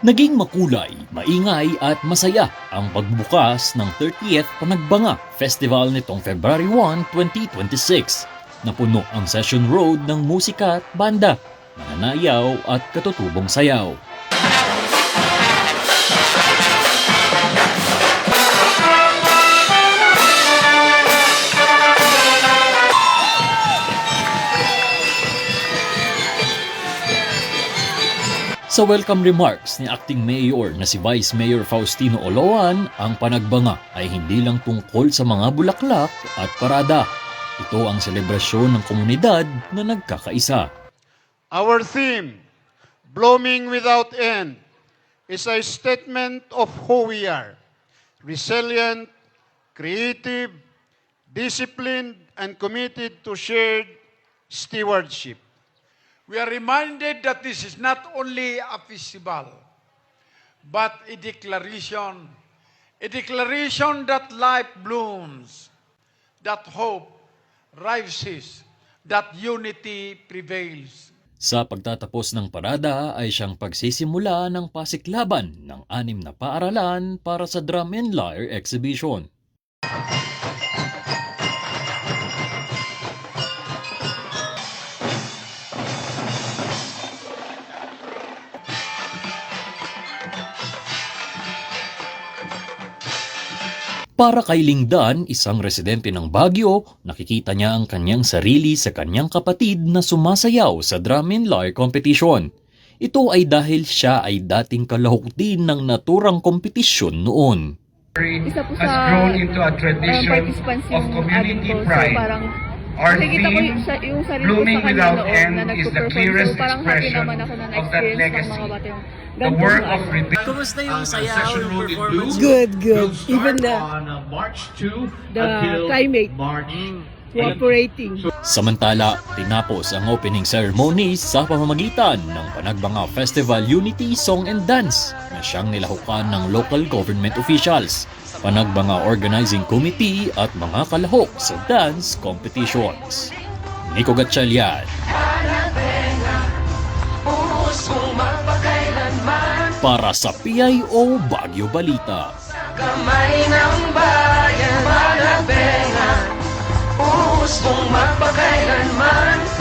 Naging makulay, maingay at masaya ang pagbubukas ng 30th Panagbanga Festival nitong February 1, 2026. Napuno ang Session Road ng musika at banda, nananayaw at katutubong sayaw. Sa welcome remarks ni Acting Mayor na si Vice Mayor Faustino Oloan, ang panagbanga ay hindi lang tungkol sa mga bulaklak at parada. Ito ang selebrasyon ng komunidad na nagkakaisa. Our theme, Blooming Without End, is a statement of who we are. Resilient, creative, disciplined, and committed to shared stewardship. We are reminded that this is not only a festival, but a declaration that life blooms, that hope rises, that unity prevails. Sa pagtatapos ng parada ay siyang pagsisimula ng pasiklaban ng 6 na paaralan para sa Drum and Lyre Exhibition. Para kay Lingdan, isang residente ng Baguio, nakikita niya ang kanyang sarili sa kanyang kapatid na sumasayaw sa Drum and Lyre competition. Ito ay dahil siya ay dating kalahok din ng naturang kompetisyon noon. Isa po sa participants yung community pride. So parang nakikita ko yung sarili ko sa kanya noon na nagpo-perform. So parang happy naman ako na na-experience ng mga bata yung ganitong Kumusta yung sayaw, yung performance? Good. Even the climate cooperating. Samantala, tinapos ang opening ceremony sa pamamagitan ng Panagbanga Festival Unity Song and Dance na siyang nilahukan ng local government officials, Panagbanga Organizing Committee at mga kalahok sa dance competitions. Nico Gatchalian para sa PIO Baguio Balita. Kamay ng bayan, Panagbenga, uhos mong magpakailanman.